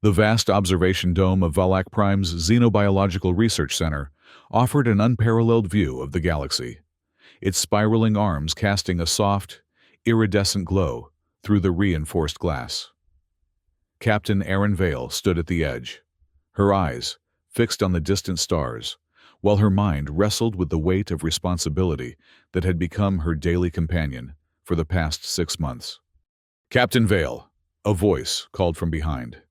The vast observation dome of Valak Prime's Xenobiological Research Center offered an unparalleled view of the galaxy, its spiraling arms casting a soft, iridescent glow through the reinforced glass. Captain Erin Vale stood at the edge, her eyes fixed on the distant stars, while her mind wrestled with the weight of responsibility that had become her daily companion for the past 6 months. "Captain Vale," a voice called from behind.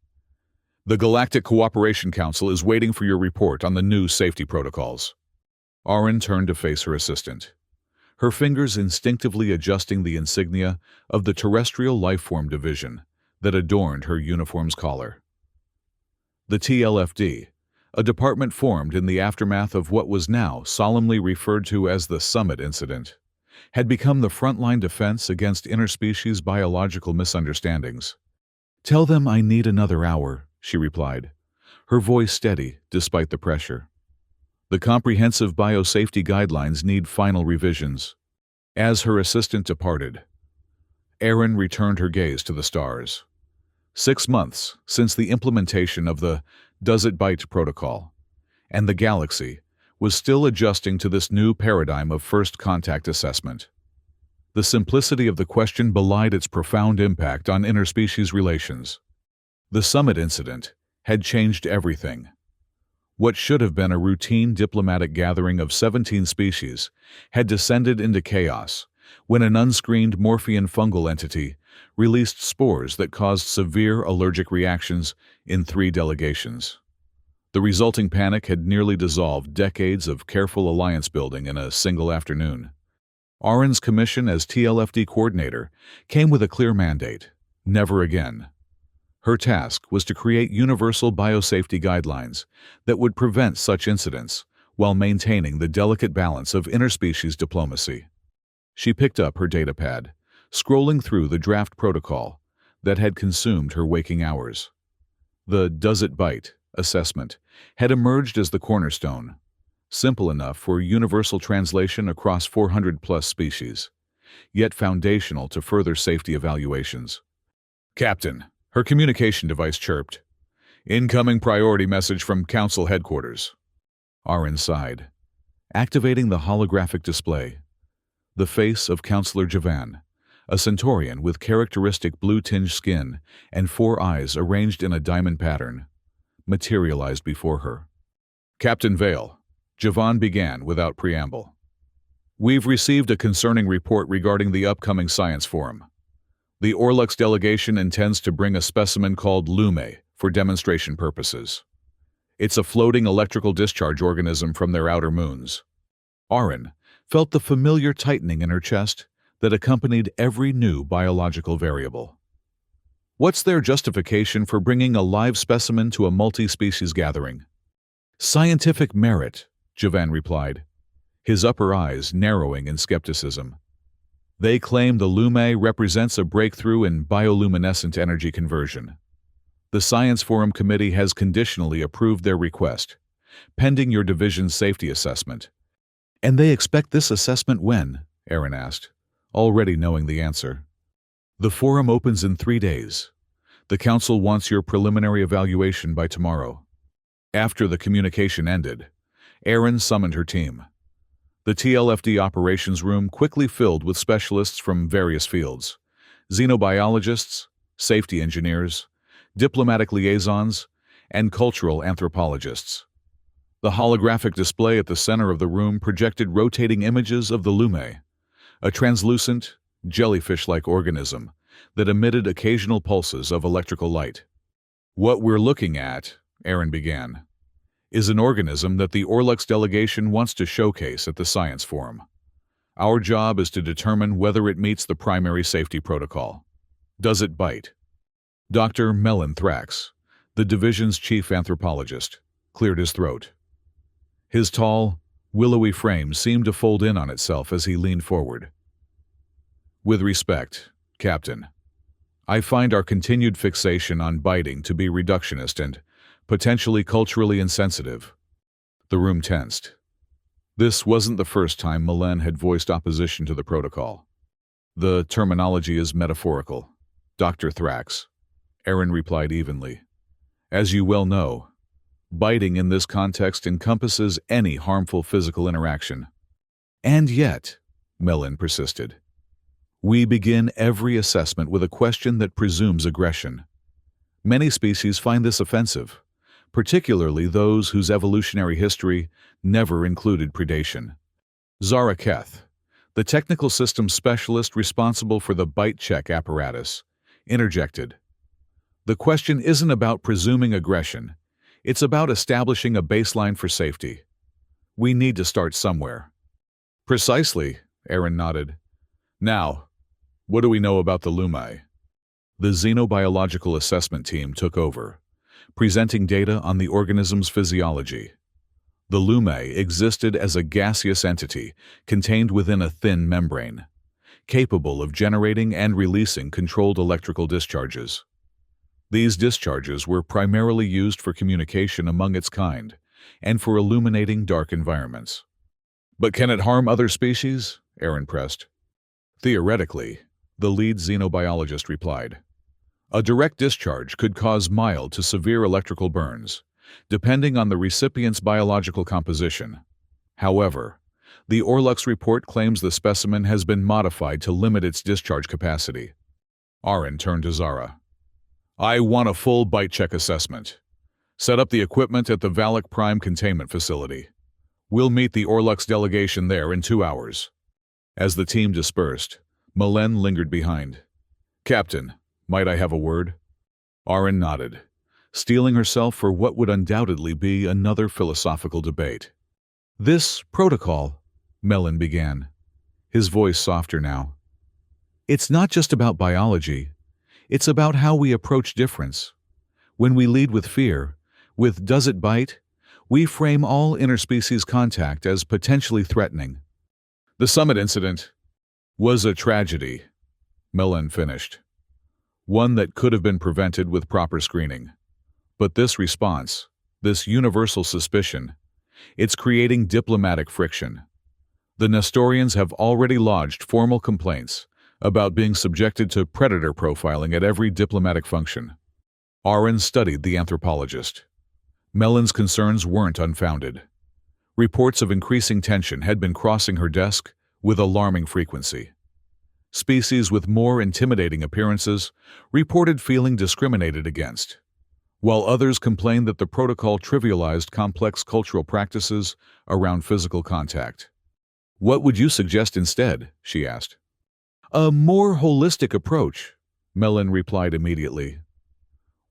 "The Galactic Cooperation Council is waiting for your report on the new safety protocols." Arin turned to face her assistant, her fingers instinctively adjusting the insignia of the Terrestrial Lifeform Division that adorned her uniform's collar. The TLFD, a department formed in the aftermath of what was now solemnly referred to as the Summit Incident, had become the frontline defense against interspecies biological misunderstandings. "Tell them I need another hour," she replied, her voice steady despite the pressure. "The comprehensive biosafety guidelines need final revisions." As her assistant departed, Erin returned her gaze to the stars. 6 months since the implementation of the Does It Bite protocol, and the galaxy was still adjusting to this new paradigm of first contact assessment. The simplicity of the question belied its profound impact on interspecies relations. The Summit Incident had changed everything. What should have been a routine diplomatic gathering of 17 species had descended into chaos when an unscreened Morphean fungal entity released spores that caused severe allergic reactions in 3 delegations. The resulting panic had nearly dissolved decades of careful alliance building in a single afternoon. Arin's commission as TLFD coordinator came with a clear mandate: never again. Her task was to create universal biosafety guidelines that would prevent such incidents while maintaining the delicate balance of interspecies diplomacy. She picked up her datapad, scrolling through the draft protocol that had consumed her waking hours. The Does It Bite assessment had emerged as the cornerstone, simple enough for universal translation across 400-plus species, yet foundational to further safety evaluations. "Captain," her communication device chirped. "Incoming priority message from Council headquarters." Arin sighed, activating the holographic display. The face of Counselor Javan, a Centaurian with characteristic blue-tinged skin and 4 eyes arranged in a diamond pattern, materialized before her. "Captain Vale," Javan began without preamble, "we've received a concerning report regarding the upcoming science forum. The Orlux delegation intends to bring a specimen called Lume for demonstration purposes. It's a floating electrical discharge organism from their outer moons." Arin felt the familiar tightening in her chest that accompanied every new biological variable. "What's their justification for bringing a live specimen to a multi-species gathering?" "Scientific merit," Javan replied, his upper eyes narrowing in skepticism. "They claim the Lume represents a breakthrough in bioluminescent energy conversion. The Science Forum Committee has conditionally approved their request, pending your division's safety assessment." "And they expect this assessment when?" Erin asked, already knowing the answer. "The forum opens in 3 days. The Council wants your preliminary evaluation by tomorrow." After the communication ended, Erin summoned her team. The TLFD operations room quickly filled with specialists from various fields: xenobiologists, safety engineers, diplomatic liaisons, and cultural anthropologists. The holographic display at the center of the room projected rotating images of the Lume, a translucent, jellyfish-like organism that emitted occasional pulses of electrical light. "What we're looking at," Erin began, "is an organism that the Orlux delegation wants to showcase at the Science Forum. Our job is to determine whether it meets the primary safety protocol. Does it bite?" Dr. Melon Thrax, the division's chief anthropologist, cleared his throat. His tall, willowy frame seemed to fold in on itself as he leaned forward. "With respect, Captain, I find our continued fixation on biting to be reductionist and potentially culturally insensitive." The room tensed. This wasn't the first time Melen had voiced opposition to the protocol. "The terminology is metaphorical, Dr. Thrax," Erin replied evenly, As you well know, biting in this context encompasses any harmful physical interaction. And yet, Mellon persisted, we begin every assessment with a question that presumes aggression. Many species find this offensive, particularly those whose evolutionary history never included predation. Zara Keth, the technical systems specialist responsible for the bite check apparatus, interjected. The question isn't about presuming aggression. It's about establishing a baseline for safety. We need to start somewhere. Precisely, Aaron nodded. Now, what do we know about the Lumai? The xenobiological assessment team took over, presenting data on the organism's physiology. The Lumai existed as a gaseous entity contained within a thin membrane, capable of generating and releasing controlled electrical discharges. These discharges were primarily used for communication among its kind and for illuminating dark environments. But can it harm other species? Aaron pressed. Theoretically, the lead xenobiologist replied. A direct discharge could cause mild to severe electrical burns, depending on the recipient's biological composition. However, the Orlux report claims the specimen has been modified to limit its discharge capacity. Aaron turned to Zara. I want a full bite check assessment. Set up the equipment at the Valak Prime containment facility. We'll meet the Orlux delegation there in 2 hours. As the team dispersed, Melen lingered behind. Captain, might I have a word? Aaron nodded, steeling herself for what would undoubtedly be another philosophical debate. This protocol, Melen began, his voice softer now. It's not just about biology. It's about how we approach difference. When we lead with fear, with does it bite, we frame all interspecies contact as potentially threatening. The summit incident was a tragedy, Melen finished. One that could have been prevented with proper screening. But this response, this universal suspicion, it's creating diplomatic friction. The Nestorians have already lodged formal complaints about being subjected to predator profiling at every diplomatic function. Aaron studied the anthropologist. Melen's concerns weren't unfounded. Reports of increasing tension had been crossing her desk with alarming frequency. Species with more intimidating appearances reported feeling discriminated against, while others complained that the protocol trivialized complex cultural practices around physical contact. What would you suggest instead? She asked. A more holistic approach, Melen replied immediately.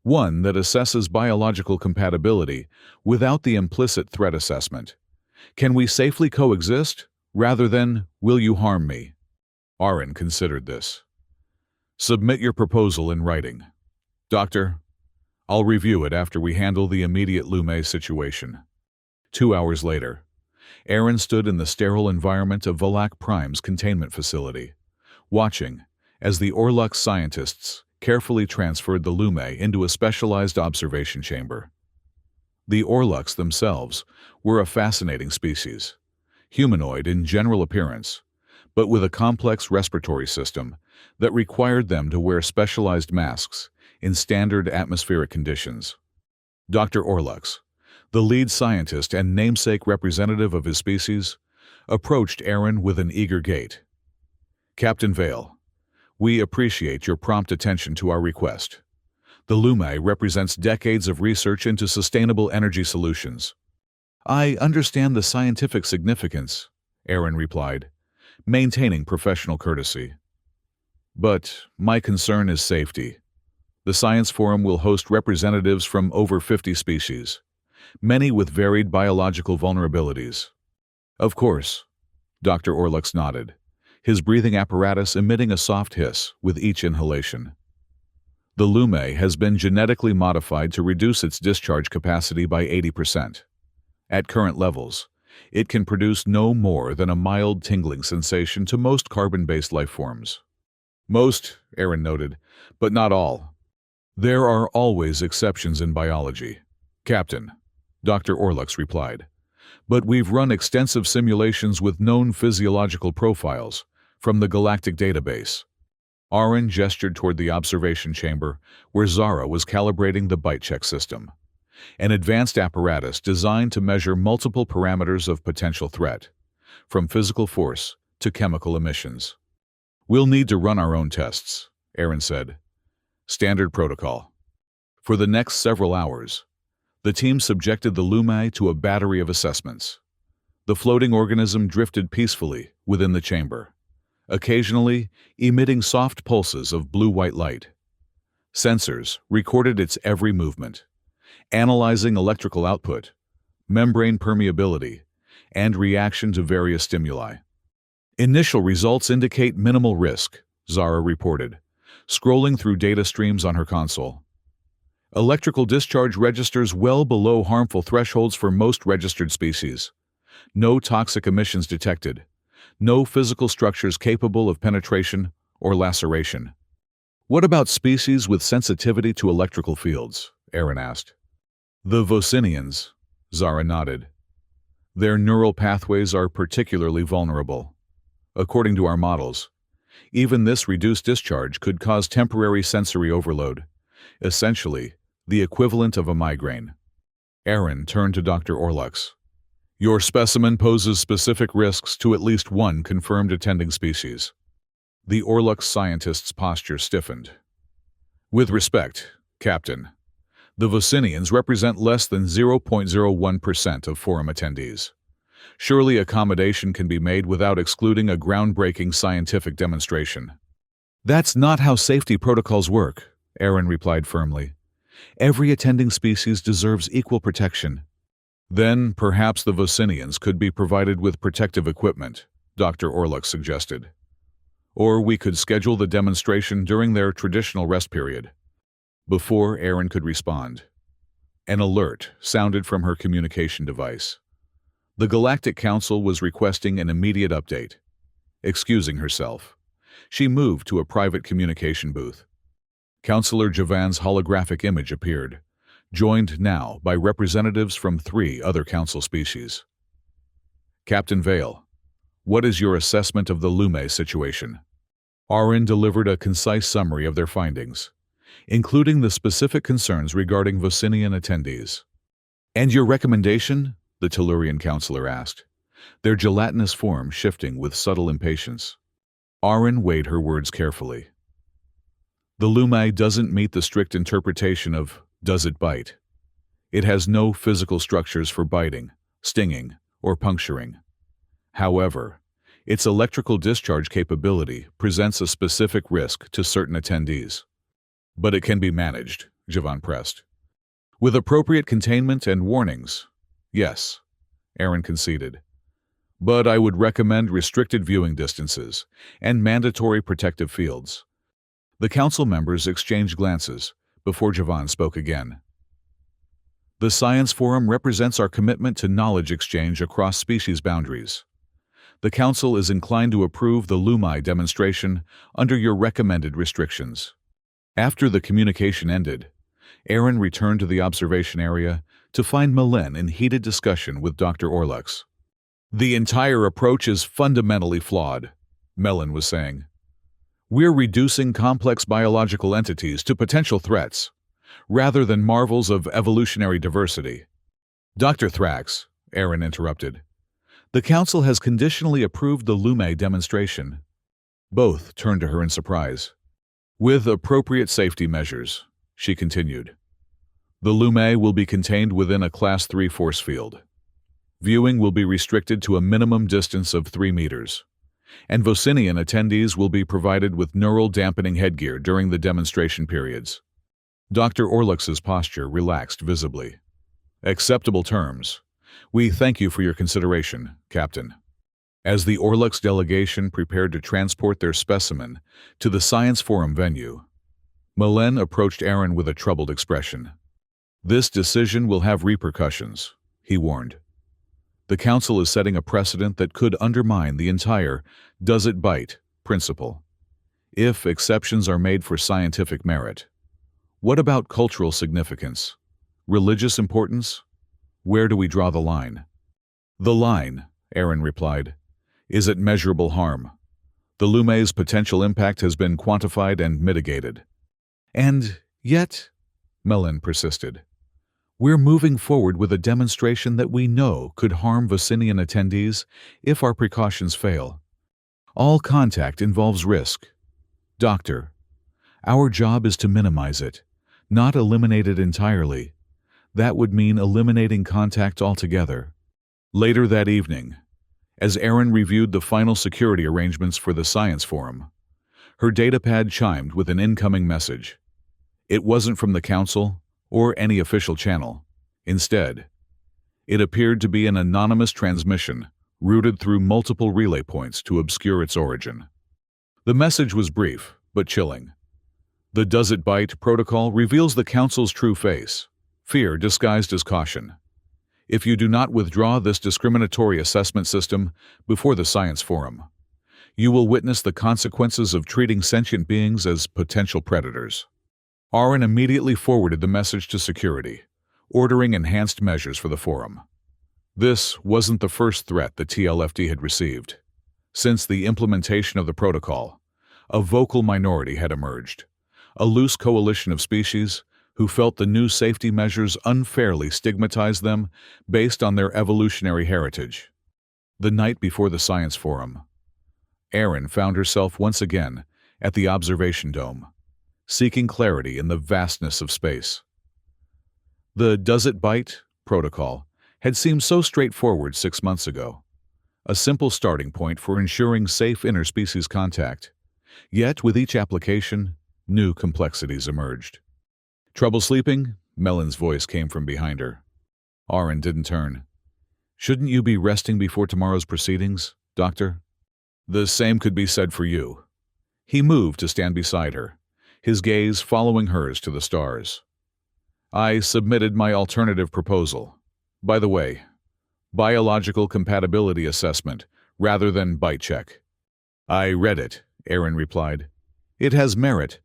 One that assesses biological compatibility without the implicit threat assessment. Can we safely coexist, rather than, will you harm me? Aaron considered this. Submit your proposal in writing. Doctor, I'll review it after we handle the immediate Lumai situation. 2 hours later, Aaron stood in the sterile environment of Valak Prime's containment facility, watching as the Orlux scientists carefully transferred the Lumai into a specialized observation chamber. The Orlux themselves were a fascinating species, humanoid in general appearance, but with a complex respiratory system that required them to wear specialized masks in standard atmospheric conditions. Dr. Orlux, the lead scientist and namesake representative of his species, approached Aaron with an eager gait. Captain Vale, we appreciate your prompt attention to our request. The Lumai represents decades of research into sustainable energy solutions. I understand the scientific significance, Aaron replied, maintaining professional courtesy. But my concern is safety. The Science Forum will host representatives from over 50 species, many with varied biological vulnerabilities. Of course, Dr. Orlux nodded, his breathing apparatus emitting a soft hiss with each inhalation. The Lumai has been genetically modified to reduce its discharge capacity by 80%. At current levels, it can produce no more than a mild tingling sensation to most carbon-based life forms. Most, Aaron noted, but not all. There are always exceptions in biology. Captain, Dr. Orlux replied, but we've run extensive simulations with known physiological profiles from the galactic database. Aaron gestured toward the observation chamber where Zara was calibrating the bite check system, an advanced apparatus designed to measure multiple parameters of potential threat, from physical force to chemical emissions. "We'll need to run our own tests," Aaron said. "Standard protocol." For the next several hours, the team subjected the Lumai to a battery of assessments. The floating organism drifted peacefully within the chamber, occasionally emitting soft pulses of blue-white light. Sensors recorded its every movement, analyzing electrical output, membrane permeability, and reaction to various stimuli. "Initial results indicate minimal risk," Zara reported, scrolling through data streams on her console. "Electrical discharge registers well below harmful thresholds for most registered species. No toxic emissions detected. No physical structures capable of penetration or laceration." "What about species with sensitivity to electrical fields?" Aaron asked. "The Vocinians," Zara nodded. "Their neural pathways are particularly vulnerable. According to our models, even this reduced discharge could cause temporary sensory overload, essentially the equivalent of a migraine." Aaron turned to Dr. Orlux. "Your specimen poses specific risks to at least one confirmed attending species." The Orlux scientist's posture stiffened. "With respect, Captain, the Vocinians represent less than 0.01% of forum attendees. Surely accommodation can be made without excluding a groundbreaking scientific demonstration." "That's not how safety protocols work," Aaron replied firmly. "Every attending species deserves equal protection." "Then perhaps the Vocinians could be provided with protective equipment," Dr. Orlux suggested. "Or we could schedule the demonstration during their traditional rest period." Before Aaron could respond, an alert sounded from her communication device. The Galactic Council was requesting an immediate update. Excusing herself, she moved to a private communication booth. Counselor Javan's holographic image appeared, joined now by representatives from 3 other council species. "Captain Vale, what is your assessment of the Lume situation?" Aaron delivered a concise summary of their findings, including the specific concerns regarding Vocinian attendees. "And your recommendation?" the Tellurian counselor asked, their gelatinous form shifting with subtle impatience. Aaron weighed her words carefully. "The Lume doesn't meet the strict interpretation of does it bite. It has no physical structures for biting, stinging, or puncturing. However, its electrical discharge capability presents a specific risk to certain attendees." "But it can be managed," Javan pressed. "With appropriate containment and warnings." "Yes," Aaron conceded. "But I would recommend restricted viewing distances and mandatory protective fields." The council members exchanged glances before Javan spoke again. "The Science Forum represents our commitment to knowledge exchange across species boundaries. The Council is inclined to approve the Lumai demonstration under your recommended restrictions." After the communication ended, Aaron returned to the observation area to find Melen in heated discussion with Dr. Orlux. "The entire approach is fundamentally flawed," Melen was saying. "We're reducing complex biological entities to potential threats, rather than marvels of evolutionary diversity." "Dr. Thrax," Aaron interrupted, "the Council has conditionally approved the Lume demonstration." Both turned to her in surprise. "With appropriate safety measures," she continued. "The Lume will be contained within a Class 3 force field. Viewing will be restricted to a minimum distance of 3 meters, and Vocinian attendees will be provided with neural dampening headgear during the demonstration periods." Dr. Orlux's posture relaxed visibly. "Acceptable terms. We thank you for your consideration, Captain." As the Orlux delegation prepared to transport their specimen to the Science Forum venue, Melen approached Aaron with a troubled expression. "This decision will have repercussions," he warned. "The Council is setting a precedent that could undermine the entire does it bite principle. If exceptions are made for scientific merit, what about cultural significance? Religious importance? Where do we draw the line?" "The line," Aaron replied, "is at measurable harm. The Lume's potential impact has been quantified and mitigated. And yet, Mellon persisted, we're moving forward with a demonstration that we know could harm Vicinian attendees if our precautions fail. All contact involves risk. Doctor, our job is to minimize it, not eliminate it entirely. That would mean eliminating contact altogether. Later that evening, as Erin reviewed the final security arrangements for the science forum, her datapad chimed with an incoming message. It wasn't from the council or any official channel. Instead, it appeared to be an anonymous transmission routed through multiple relay points to obscure its origin. The message was brief, but chilling. The Does It Bite protocol reveals the council's true face, fear disguised as caution. If you do not withdraw this discriminatory assessment system before the science forum, you will witness the consequences of treating sentient beings as potential predators. Aaron immediately forwarded the message to security, ordering enhanced measures for the forum. This wasn't the first threat the TLFD had received. Since the implementation of the protocol, a vocal minority had emerged, a loose coalition of species who felt the new safety measures unfairly stigmatized them based on their evolutionary heritage. The night before the science forum, Erin found herself once again at the observation dome, seeking clarity in the vastness of space. The Does It Bite protocol had seemed so straightforward 6 months ago, a simple starting point for ensuring safe interspecies contact. Yet, with each application, new complexities emerged. Trouble sleeping? Mellon's voice came from behind her. Aaron didn't turn. Shouldn't you be resting before tomorrow's proceedings, Doctor? The same could be said for you. He moved to stand beside her, his gaze following hers to the stars. I submitted my alternative proposal. By the way, biological compatibility assessment rather than bite check. I read it, Erin replied. It has merit.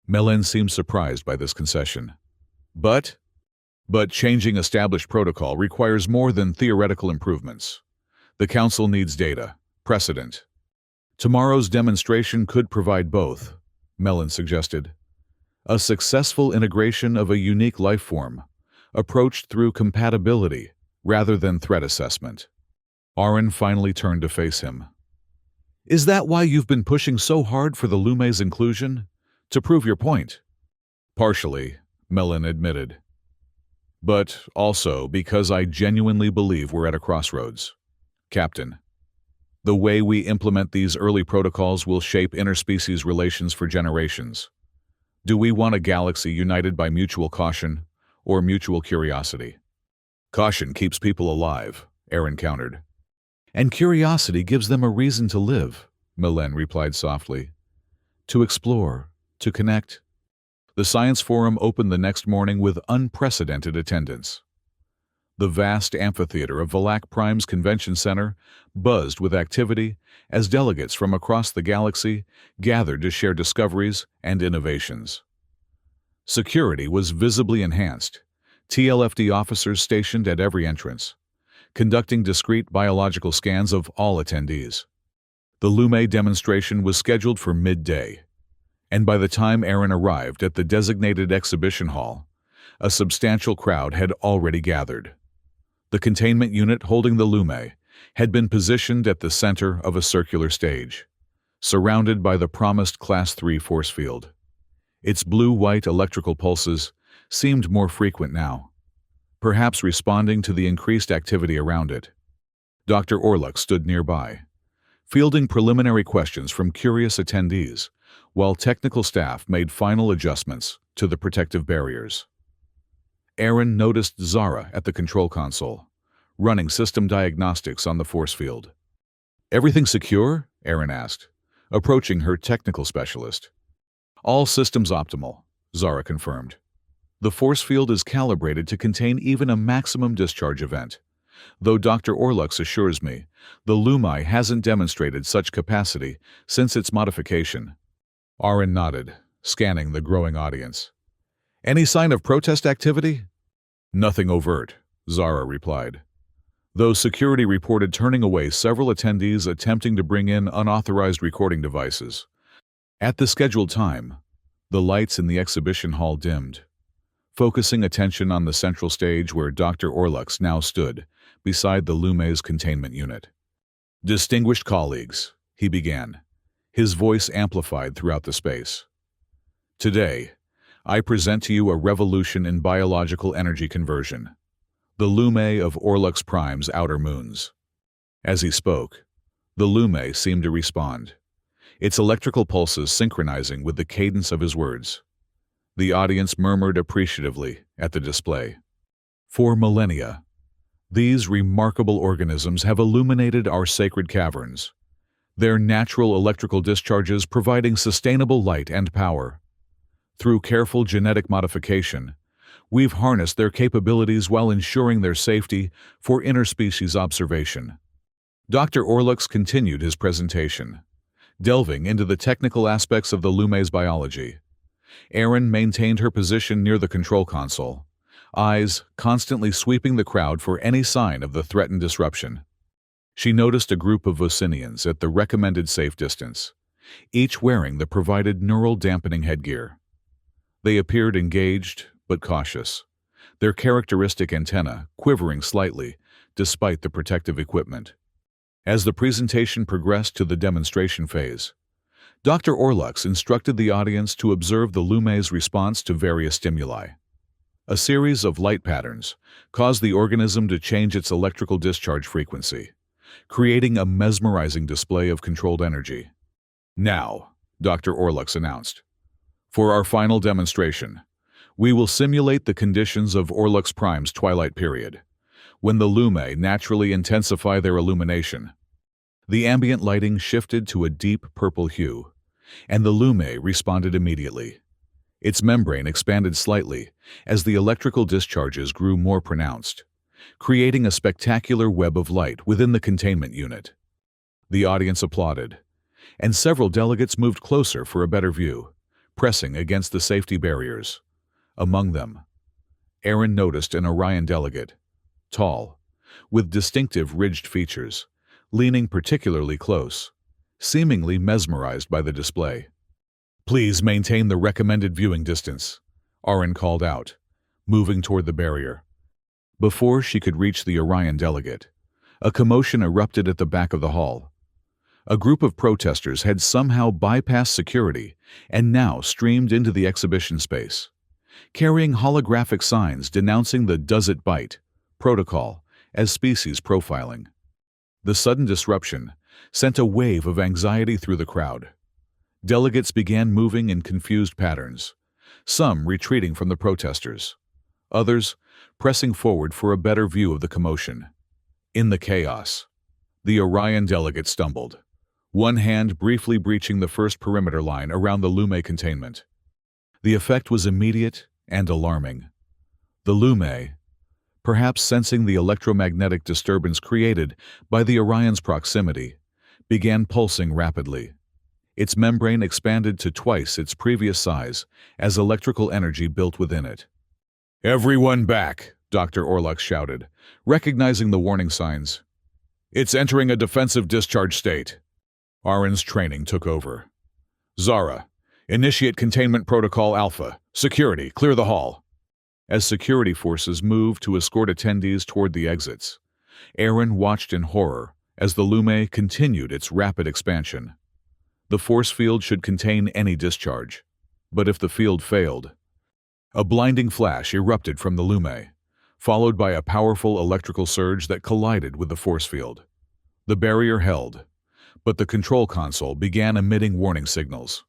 Mellon seemed surprised by this concession. But changing established protocol requires more than theoretical improvements. The Council needs data, precedent. Tomorrow's demonstration could provide both, Mellon suggested. A successful integration of a unique life form, approached through compatibility rather than threat assessment. Aaron finally turned to face him. Is that why you've been pushing so hard for the Lume's inclusion? To prove your point? Partially, Mellon admitted. But also because I genuinely believe we're at a crossroads. Captain, the way we implement these early protocols will shape interspecies relations for generations. Do we want a galaxy united by mutual caution or mutual curiosity? Caution keeps people alive, Erin countered. And curiosity gives them a reason to live, Mellon replied softly. To explore, to connect. The science forum opened the next morning with unprecedented attendance. The vast amphitheater of Valak Prime's convention center buzzed with activity as delegates from across the galaxy gathered to share discoveries and innovations. Security was visibly enhanced, TLFD officers stationed at every entrance, conducting discreet biological scans of all attendees. The Lume demonstration was scheduled for midday, and by the time Erin arrived at the designated exhibition hall, a substantial crowd had already gathered. The containment unit holding the Lume had been positioned at the center of a circular stage, surrounded by the promised Class 3 force field. Its blue-white electrical pulses seemed more frequent now, perhaps responding to the increased activity around it. Dr. Orluck stood nearby, fielding preliminary questions from curious attendees, while technical staff made final adjustments to the protective barriers. Erin noticed Zara at the control console, running system diagnostics on the force field. Everything secure? Erin asked, approaching her technical specialist. All systems optimal, Zara confirmed. The force field is calibrated to contain even a maximum discharge event, though Dr. Orlux assures me the Lumai hasn't demonstrated such capacity since its modification. Aaron nodded, scanning the growing audience. Any sign of protest activity? Nothing overt, Zara replied. though security reported turning away several attendees attempting to bring in unauthorized recording devices. At the scheduled time, the lights in the exhibition hall dimmed, focusing attention on the central stage where Dr. Orlux now stood, beside the Lume's containment unit. "Distinguished colleagues," he began, his voice amplified throughout the space. "Today, I present to you a revolution in biological energy conversion, the Lume of Orlux Prime's outer moons." As he spoke, the Lume seemed to respond, its electrical pulses synchronizing with the cadence of his words. The audience murmured appreciatively at the display. For millennia, these remarkable organisms have illuminated our sacred caverns, their natural electrical discharges providing sustainable light and power. Through careful genetic modification, we've harnessed their capabilities while ensuring their safety for interspecies observation. Dr. Orlux continued his presentation, delving into the technical aspects of the Lume's biology. Erin maintained her position near the control console, eyes constantly sweeping the crowd for any sign of the threatened disruption. She noticed a group of Vocinians at the recommended safe distance, each wearing the provided neural dampening headgear. They appeared engaged but cautious, their characteristic antennae quivering slightly despite the protective equipment. As the presentation progressed to the demonstration phase, Dr. Orlux instructed the audience to observe the Lume's response to various stimuli. A series of light patterns caused the organism to change its electrical discharge frequency, creating a mesmerizing display of controlled energy. "Now," Dr. Orlux announced, "for our final demonstration, we will simulate the conditions of Orlux Prime's twilight period, when the Lume naturally intensify their illumination." The ambient lighting shifted to a deep purple hue, and the Lume responded immediately. Its membrane expanded slightly as the electrical discharges grew more pronounced, creating a spectacular web of light within the containment unit. The audience applauded, and several delegates moved closer for a better view, pressing against the safety barriers. Among them, Erin noticed an Orion delegate, tall, with distinctive ridged features, leaning particularly close, seemingly mesmerized by the display. "Please maintain the recommended viewing distance," Erin called out, moving toward the barrier. Before she could reach the Orion delegate, a commotion erupted at the back of the hall. A group of protesters had somehow bypassed security and now streamed into the exhibition space, carrying holographic signs denouncing the "Does It Bite" protocol as species profiling. The sudden disruption sent a wave of anxiety through the crowd. Delegates began moving in confused patterns, some retreating from the protesters, others pressing forward for a better view of the commotion. In the chaos, the Orion delegate stumbled, one hand briefly breaching the first perimeter line around the Lume containment. The effect was immediate and alarming. The Lume, perhaps sensing the electromagnetic disturbance created by the Orion's proximity, began pulsing rapidly. Its membrane expanded to twice its previous size as electrical energy built within it. "Everyone back," Dr. Orlux shouted, recognizing the warning signs. "It's entering a defensive discharge state." Aaron's training took over. "Zara, initiate containment protocol Alpha. Security, clear the hall." As security forces moved to escort attendees toward the exits, Aaron watched in horror as the Lume continued its rapid expansion. The force field should contain any discharge, but if the field failed, a blinding flash erupted from the Lume, followed by a powerful electrical surge that collided with the force field. The barrier held, but the control console began emitting warning signals.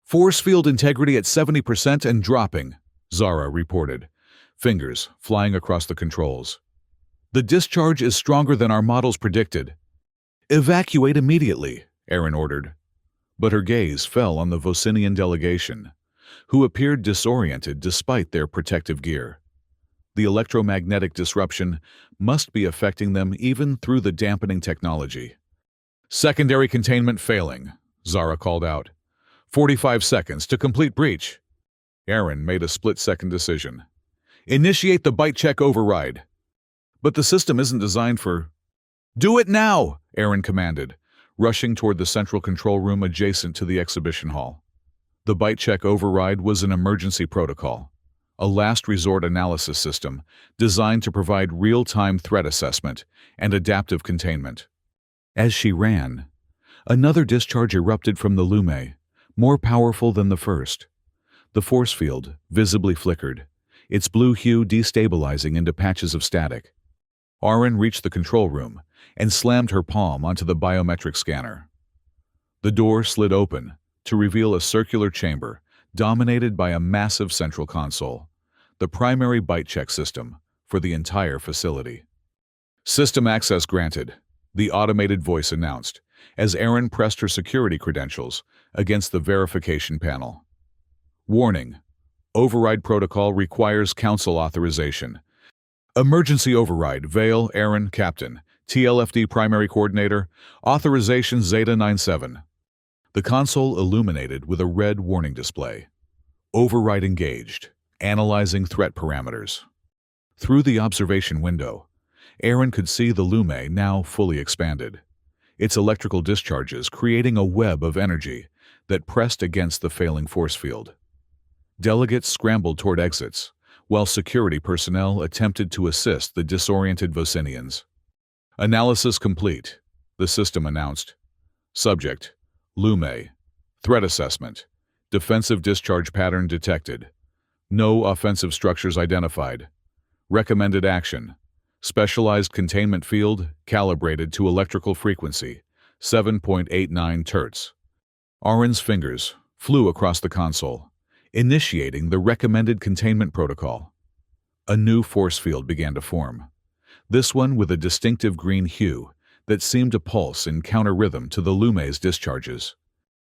"Force field integrity at 70% and dropping," Zara reported, fingers flying across the controls. "The discharge is stronger than our models predicted." "Evacuate immediately," Aaron ordered. But her gaze fell on the Vocinian delegation, who appeared disoriented despite their protective gear. The electromagnetic disruption must be affecting them even through the dampening technology. "Secondary containment failing," Zara called out. 45 seconds to complete breach." Aaron made a split-second decision. "Initiate the byte check override." But the system isn't designed for... Do it now, Aaron commanded, rushing toward the central control room adjacent to the exhibition hall. The byte check override was an emergency protocol, a last resort analysis system designed to provide real-time threat assessment and adaptive containment. As she ran, another discharge erupted from the Lume, more powerful than the first. The force field visibly flickered, its blue hue destabilizing into patches of static. Aaron reached the control room and slammed her palm onto the biometric scanner. The door slid open to reveal a circular chamber dominated by a massive central console, the primary byte check system for the entire facility. System access granted, the automated voice announced, as Aaron pressed her security credentials against the verification panel. Warning: override protocol requires council authorization. Emergency override, Vale, Aaron, Captain, TLFD Primary Coordinator, authorization Zeta 97. The console illuminated with a red warning display. Override engaged, analyzing threat parameters. Through the observation window, Aaron could see the Lume now fully expanded, its electrical discharges creating a web of energy that pressed against the failing force field. Delegates scrambled toward exits, while security personnel attempted to assist the disoriented Vocinians. Analysis complete, the system announced. Subject: Lume. Threat assessment. Defensive discharge pattern detected. No offensive structures identified. Recommended action: specialized containment field calibrated to electrical frequency, 7.89 Terts. Aaron's fingers flew across the console, initiating the recommended containment protocol. A new force field began to form, this one with a distinctive green hue that seemed to pulse in counter-rhythm to the Lume's discharges.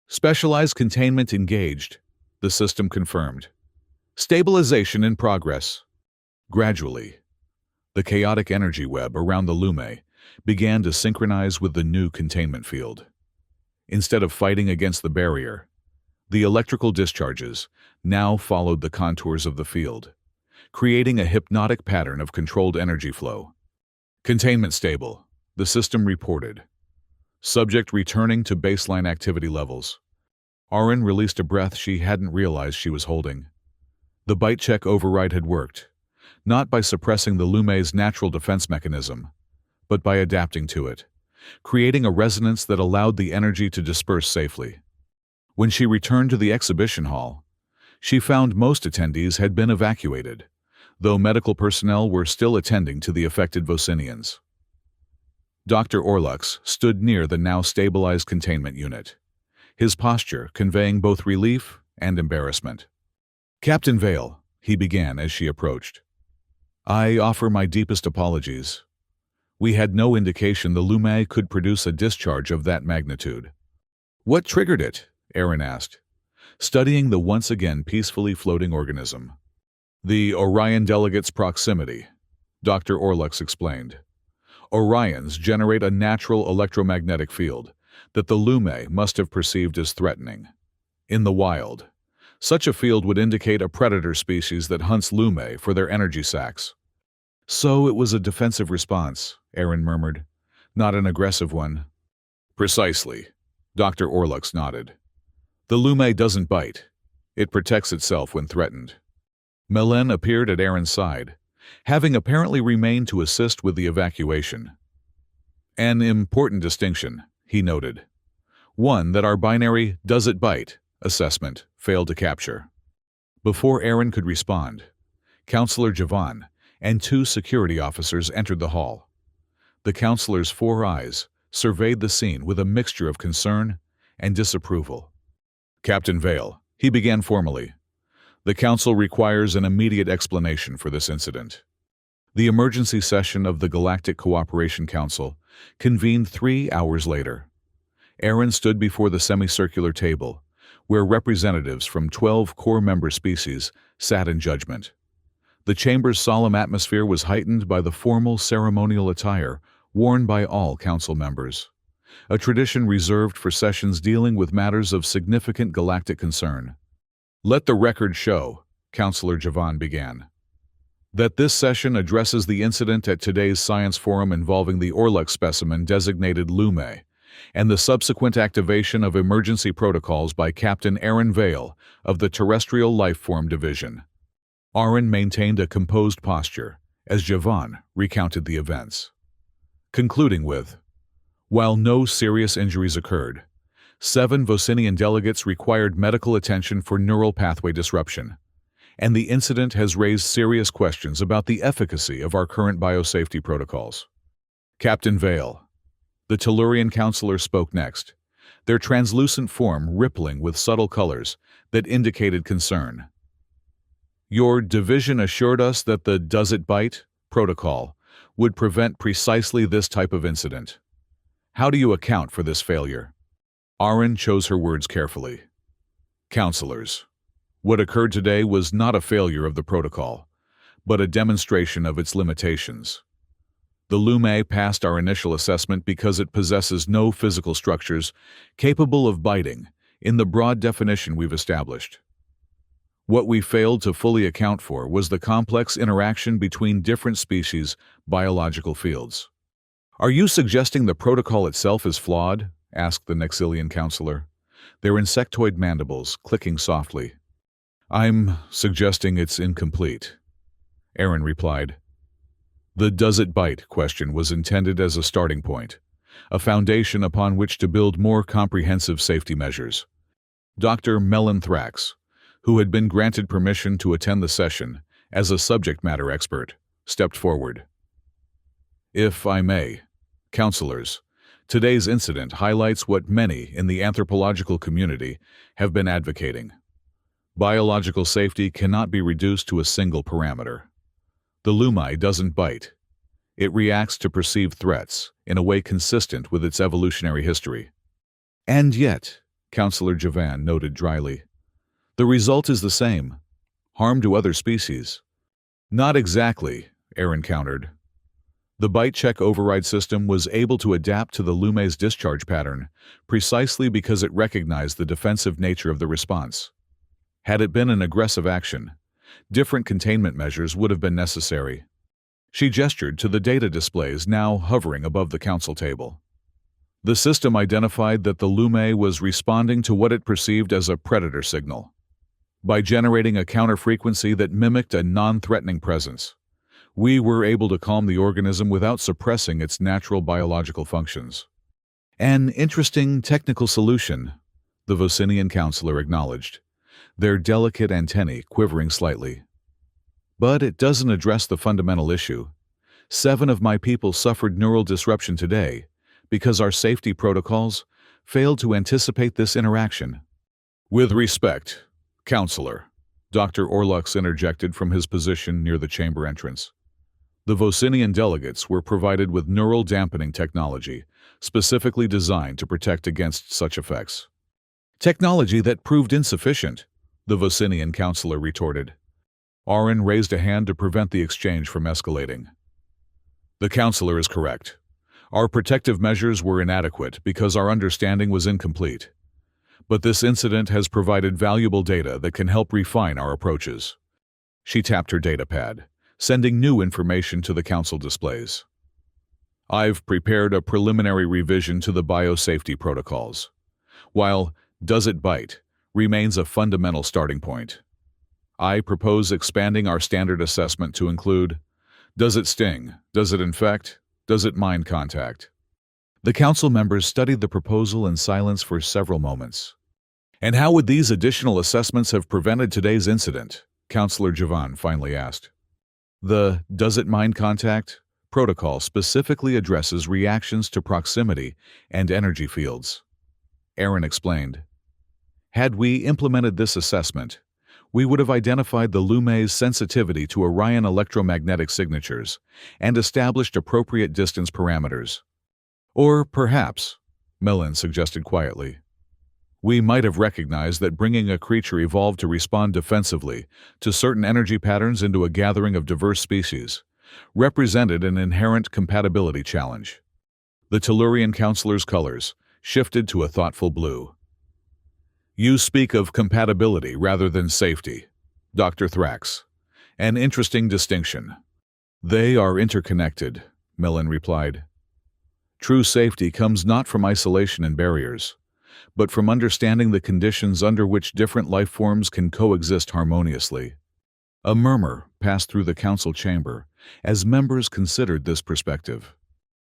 Specialized containment engaged, the system confirmed. Stabilization in progress. Gradually, the chaotic energy web around the Lume began to synchronize with the new containment field. Instead of fighting against the barrier, the electrical discharges now followed the contours of the field, creating a hypnotic pattern of controlled energy flow. Containment stable, the system reported. Subject returning to baseline activity levels. Aaron released a breath she hadn't realized she was holding. The byte check override had worked, not by suppressing the Lume's natural defense mechanism, but by adapting to it, creating a resonance that allowed the energy to disperse safely. When she returned to the exhibition hall, she found most attendees had been evacuated, though medical personnel were still attending to the affected Vocinians. Dr. Orlux stood near the now stabilized containment unit, his posture conveying both relief and embarrassment. "Captain Vale," he began as she approached, "I offer my deepest apologies. We had no indication the Lume could produce a discharge of that magnitude." "What triggered it?" Aaron asked, studying the once again peacefully floating organism. "The Orion delegate's proximity," Dr. Orlux explained. "Orions generate a natural electromagnetic field that the Lume must have perceived as threatening. In the wild, such a field would indicate a predator species that hunts Lume for their energy sacs." "So it was a defensive response," Aaron murmured, "not an aggressive one." "Precisely," Dr. Orlux nodded. "The Lume doesn't bite. It protects itself when threatened." Melen appeared at Aaron's side, having apparently remained to assist with the evacuation. "An important distinction," he noted. "One that our binary "does it bite" assessment failed to capture." Before Aaron could respond, Counselor Javan and two security officers entered the hall. The counselor's four eyes surveyed the scene with a mixture of concern and disapproval. "Captain Vale," he began formally, "the Council requires an immediate explanation for this incident." The emergency session of the Galactic Cooperation Council convened 3 hours later. Aaron stood before the semicircular table, where representatives from 12 core member species sat in judgment. The chamber's solemn atmosphere was heightened by the formal ceremonial attire worn by all council members, a tradition reserved for sessions dealing with matters of significant galactic concern. "Let the record show," Counselor Javan began, That this session addresses the incident at today's science forum involving the Orlux specimen designated Lume, and the subsequent activation of emergency protocols by Captain Aaron Vale of the Terrestrial Lifeform Division. Aaron maintained a composed posture as Javan recounted the events, concluding with, "While no serious injuries occurred, 7 Vocinian delegates required medical attention for neural pathway disruption, and the incident has raised serious questions about the efficacy of our current biosafety protocols." Captain Vale, the Tellurian counselor, spoke next, their translucent form rippling with subtle colors that indicated concern. "Your division assured us that the Does It Bite protocol would prevent precisely this type of incident. How do you account for this failure?" Aaron chose her words carefully. "Counselors, what occurred today was not a failure of the protocol, but a demonstration of its limitations. The Lume passed our initial assessment because it possesses no physical structures capable of biting in the broad definition we've established. What we failed to fully account for was the complex interaction between different species' biological fields." "Are you suggesting the protocol itself is flawed?" asked the Nexilian counselor, their insectoid mandibles clicking softly. "I'm suggesting it's incomplete," Aaron replied. The "Does it bite?" question was intended as a starting point, a foundation upon which to build more comprehensive safety measures. Dr. Melon Thrax, who had been granted permission to attend the session as a subject matter expert, stepped forward. "If I may, counselors, today's incident highlights what many in the anthropological community have been advocating. Biological safety cannot be reduced to a single parameter. The Lume doesn't bite. It reacts to perceived threats in a way consistent with its evolutionary history. And yet," Counselor Javan noted dryly, "the result is the same: harm to other species." "Not exactly," Aaron countered. "The bite check override system was able to adapt to the Lume's discharge pattern precisely because it recognized the defensive nature of the response. Had it been an aggressive action, different containment measures would have been necessary." She gestured to the data displays now hovering above the council table. The system identified that the Lume was responding to what it perceived as a predator signal. By generating a counter-frequency that mimicked a non-threatening presence, we were able to calm the organism without suppressing its natural biological functions. "An interesting technical solution," the Vocinian counselor acknowledged, their delicate antennae quivering slightly. "But it doesn't address the fundamental issue. 7 of my people suffered neural disruption today because our safety protocols failed to anticipate this interaction." "With respect, counselor," Dr. Orlux interjected from his position near the chamber entrance. "The Vocinian delegates were provided with neural dampening technology specifically designed to protect against such effects." "Technology that proved insufficient," the Vocinian counselor retorted. Aaron raised a hand to prevent the exchange from escalating. "The counselor is correct. Our protective measures were inadequate because our understanding was incomplete. But this incident has provided valuable data that can help refine our approaches." She tapped her datapad, sending new information to the council displays. "I've prepared a preliminary revision to the biosafety protocols. While Does It Bite remains a fundamental starting point, I propose expanding our standard assessment to include Does it sting? Does it infect? Does it mind contact? The council members studied the proposal in silence for several moments. And how would these additional assessments have prevented today's incident? Councillor Javan finally asked. The Does it mind contact protocol specifically addresses reactions to proximity and energy fields. Aaron explained. Had we implemented this assessment, we would have identified the Lume's sensitivity to Orion electromagnetic signatures and established appropriate distance parameters. Or perhaps, Mellon suggested quietly, we might have recognized that bringing a creature evolved to respond defensively to certain energy patterns into a gathering of diverse species represented an inherent compatibility challenge. The Tellurian counselor's colors shifted to a thoughtful blue. You speak of compatibility rather than safety, Dr. Thrax, An interesting distinction. They are interconnected, Mellon replied. True safety comes not from isolation and barriers, but from understanding the conditions under which different life forms can coexist harmoniously. A murmur passed through the council chamber as members considered this perspective.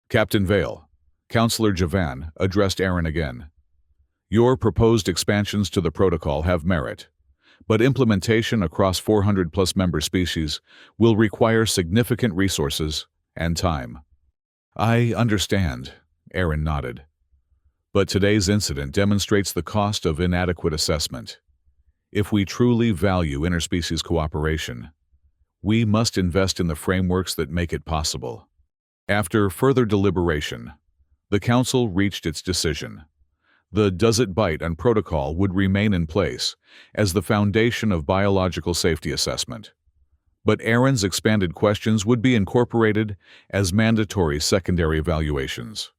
Captain Vale, Counselor Javan addressed Aaron again. Your proposed expansions to the protocol have merit, but implementation across 400-plus member species will require significant resources and time. I understand, Aaron nodded. But today's incident demonstrates the cost of inadequate assessment. If we truly value interspecies cooperation, we must invest in the frameworks that make it possible. After further deliberation, the Council reached its decision. The Does It Bite and protocol would remain in place as the foundation of biological safety assessment. But Aaron's expanded questions would be incorporated as mandatory secondary evaluations.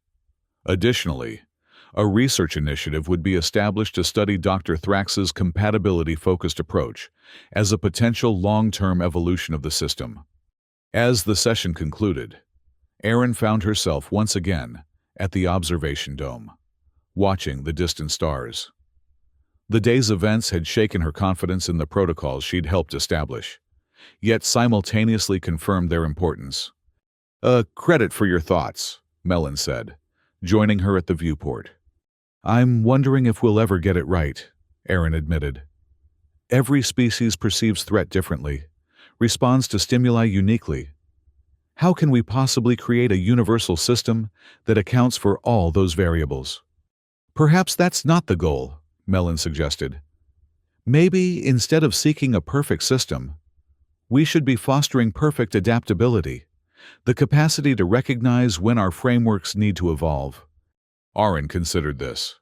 Additionally, a research initiative would be established to study Dr. Thrax's compatibility-focused approach as a potential long-term evolution of the system. As the session concluded, Aaron found herself once again at the observation dome, watching the distant stars. The day's events had shaken her confidence in the protocols she'd helped establish, yet simultaneously confirmed their importance. Credit for your thoughts, Mellon said, joining her at the viewport. I'm wondering if we'll ever get it right, Aaron admitted. Every species perceives threat differently, responds to stimuli uniquely. How can we possibly create a universal system that accounts for all those variables? Perhaps that's not the goal, Mellon suggested. Maybe instead of seeking a perfect system, we should be fostering perfect adaptability, the capacity to recognize when our frameworks need to evolve. Aaron considered this.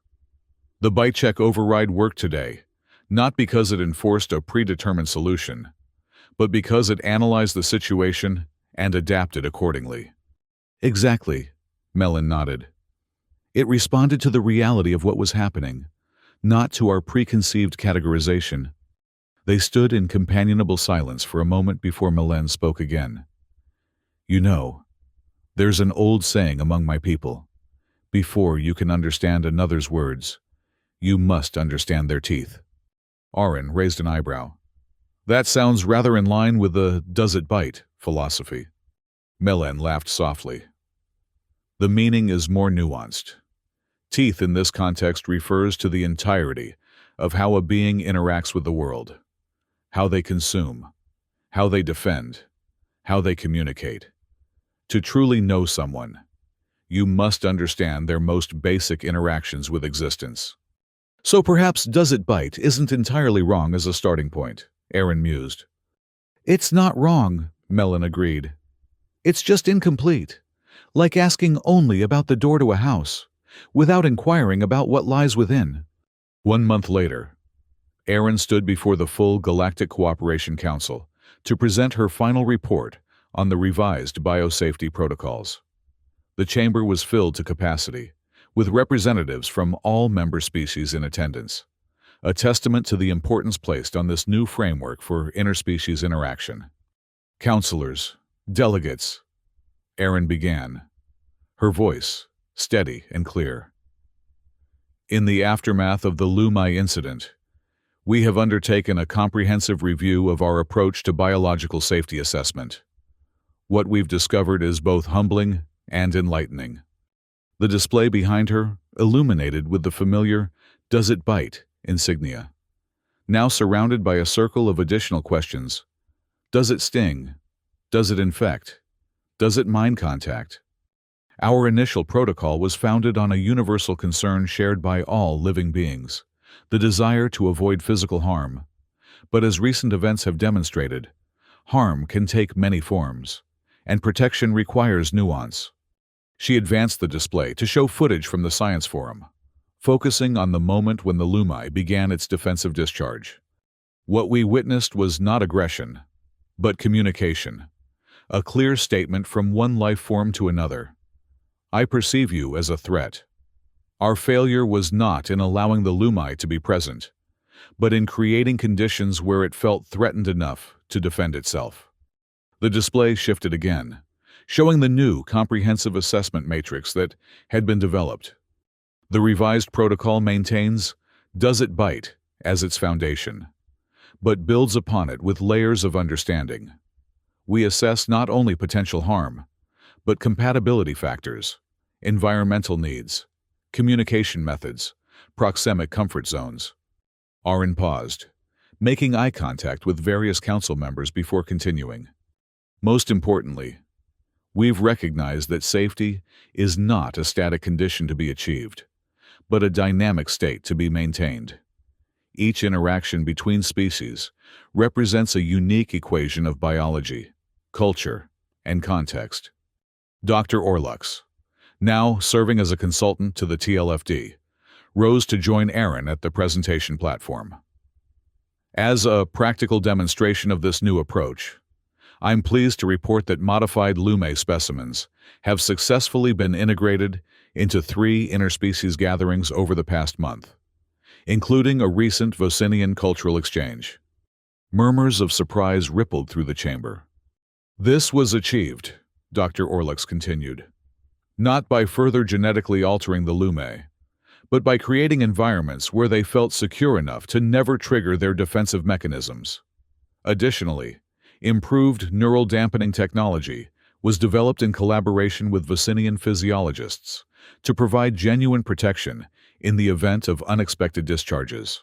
The bite check override worked today, not because it enforced a predetermined solution, but because it analyzed the situation and adapted accordingly. Exactly, Mellon nodded. It responded to the reality of what was happening, not to our preconceived categorization. They stood in companionable silence for a moment before Mellon spoke again. You know, there's an old saying among my people. Before you can understand another's words, you must understand their teeth. Aaron raised an eyebrow. That sounds rather in line with the does it bite philosophy. Mellon laughed softly. The meaning is more nuanced. Teeth in this context refers to the entirety of how a being interacts with the world, how they consume, how they defend, how they communicate. To truly know someone, you must understand their most basic interactions with existence. So perhaps does it bite isn't entirely wrong as a starting point, Aaron mused. It's not wrong, Mellon agreed. It's just incomplete, like asking only about the door to a house, without inquiring about what lies within. 1 month later, Aaron stood before the full Galactic Cooperation Council to present her final report on the revised biosafety protocols. The chamber was filled to capacity, with representatives from all member species in attendance, a testament to the importance placed on this new framework for interspecies interaction. Counselors, delegates, Aaron began, her voice steady and clear. In the aftermath of the Lumai incident, we have undertaken a comprehensive review of our approach to biological safety assessment. What we've discovered is both humbling and enlightening. The display behind her illuminated with the familiar "Does it bite?" insignia. Now surrounded by a circle of additional questions. Does it sting? Does it infect? Does it mind contact? Our initial protocol was founded on a universal concern shared by all living beings, the desire to avoid physical harm. But as recent events have demonstrated, harm can take many forms, and protection requires nuance. She advanced the display to show footage from the Science Forum, focusing on the moment when the Lumai began its defensive discharge. What we witnessed was not aggression, but communication, a clear statement from one life form to another. I perceive you as a threat. Our failure was not in allowing the Lumai to be present, but in creating conditions where it felt threatened enough to defend itself. The display shifted again, showing the new comprehensive assessment matrix that had been developed. The revised protocol maintains "Does it bite" as its foundation, but builds upon it with layers of understanding. We assess not only potential harm, but compatibility factors, environmental needs, communication methods, proxemic comfort zones. Aaron paused, making eye contact with various council members before continuing. Most importantly, we've recognized that safety is not a static condition to be achieved, but a dynamic state to be maintained. Each interaction between species represents a unique equation of biology, culture, and context. Dr. Orlux, now serving as a consultant to the TLFD, rose to join Aaron at the presentation platform. As a practical demonstration of this new approach, I'm pleased to report that modified Lume specimens have successfully been integrated into 3 interspecies gatherings over the past month, including a recent Vocinian cultural exchange. Murmurs of surprise rippled through the chamber. This was achieved, Dr. Orlux continued, not by further genetically altering the Lume, but by creating environments where they felt secure enough to never trigger their defensive mechanisms. Additionally, improved neural dampening technology was developed in collaboration with Vocinian physiologists to provide genuine protection in the event of unexpected discharges.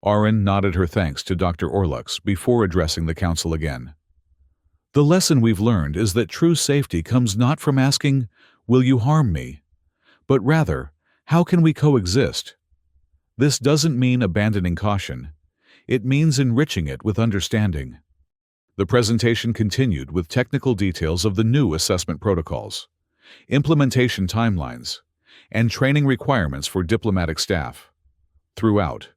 Aaron nodded her thanks to Dr. Orlux before addressing the council again. The lesson we've learned is that true safety comes not from asking, "Will you harm me?" but rather, "How can we coexist?" This doesn't mean abandoning caution. It means enriching it with understanding. The presentation continued with technical details of the new assessment protocols, implementation timelines, and training requirements for diplomatic staff. Throughout,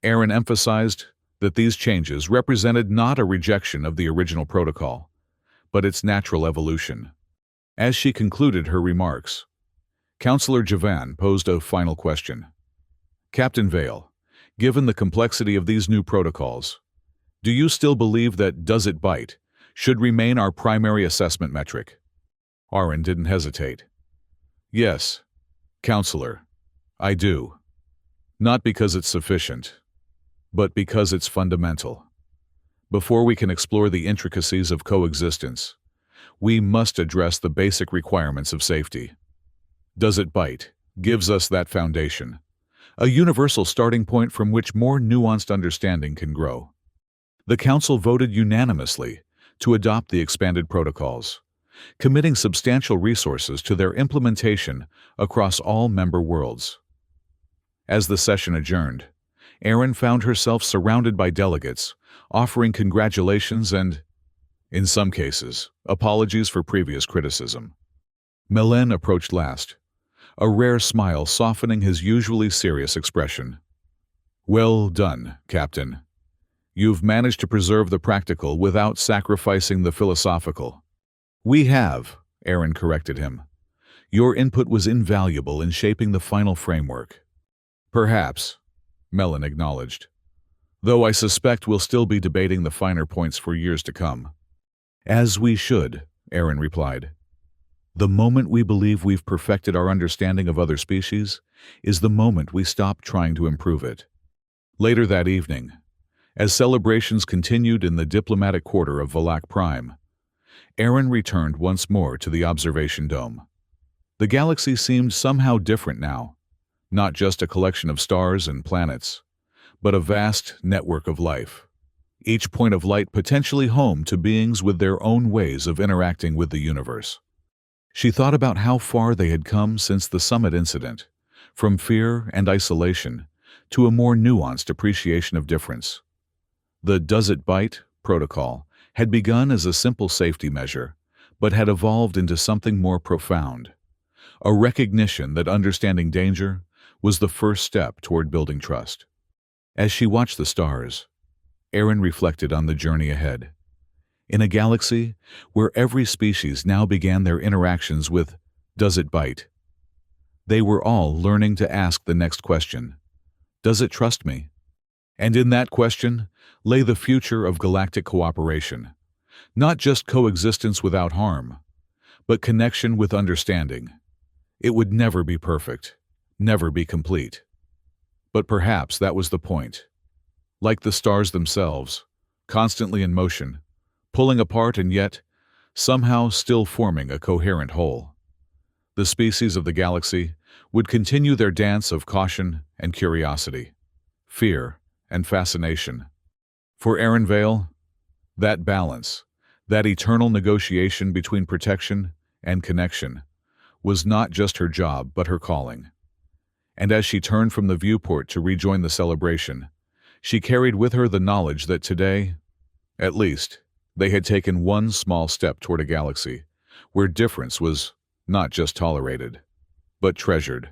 Aaron emphasized that these changes represented not a rejection of the original protocol, but its natural evolution. As she concluded her remarks, Councillor Javan posed a final question. Captain Vale, given the complexity of these new protocols, do you still believe that "Does it bite" should remain our primary assessment metric? Aaron didn't hesitate. Yes, Councillor, I do. Not because it's sufficient, but because it's fundamental. Before we can explore the intricacies of coexistence, we must address the basic requirements of safety. "Does it bite" gives us that foundation, a universal starting point from which more nuanced understanding can grow. The Council voted unanimously to adopt the expanded protocols, committing substantial resources to their implementation across all member worlds. As the session adjourned, Aaron found herself surrounded by delegates, offering congratulations and, in some cases, apologies for previous criticism. Melen approached last, a rare smile softening his usually serious expression. "Well done, Captain. You've managed to preserve the practical without sacrificing the philosophical." "We have," Aaron corrected him. "Your input was invaluable in shaping the final framework." "Perhaps," Melen acknowledged, "though I suspect we'll still be debating the finer points for years to come." "As we should," Aaron replied. "The moment we believe we've perfected our understanding of other species is the moment we stop trying to improve it." Later that evening, as celebrations continued in the diplomatic quarter of Valak Prime, Aaron returned once more to the observation dome. The galaxy seemed somehow different now, not just a collection of stars and planets, but a vast network of life, each point of light potentially home to beings with their own ways of interacting with the universe. She thought about how far they had come since the summit incident, from fear and isolation to a more nuanced appreciation of difference. The "Does it bite" protocol had begun as a simple safety measure, but had evolved into something more profound, a recognition that understanding danger was the first step toward building trust. As she watched the stars, Aaron reflected on the journey ahead. In a galaxy where every species now began their interactions with "Does it bite?" They were all learning to ask the next question: "Does it trust me?" And in that question lay the future of galactic cooperation, not just coexistence without harm, but connection with understanding. It would never be perfect, never be complete. But perhaps that was the point. Like the stars themselves, constantly in motion, pulling apart and yet, somehow still forming a coherent whole. The species of the galaxy would continue their dance of caution and curiosity, fear and fascination. For Aaron Vale, that balance, that eternal negotiation between protection and connection, was not just her job but her calling. And as she turned from the viewport to rejoin the celebration, she carried with her the knowledge that today, at least, they had taken one small step toward a galaxy where difference was not just tolerated, but treasured.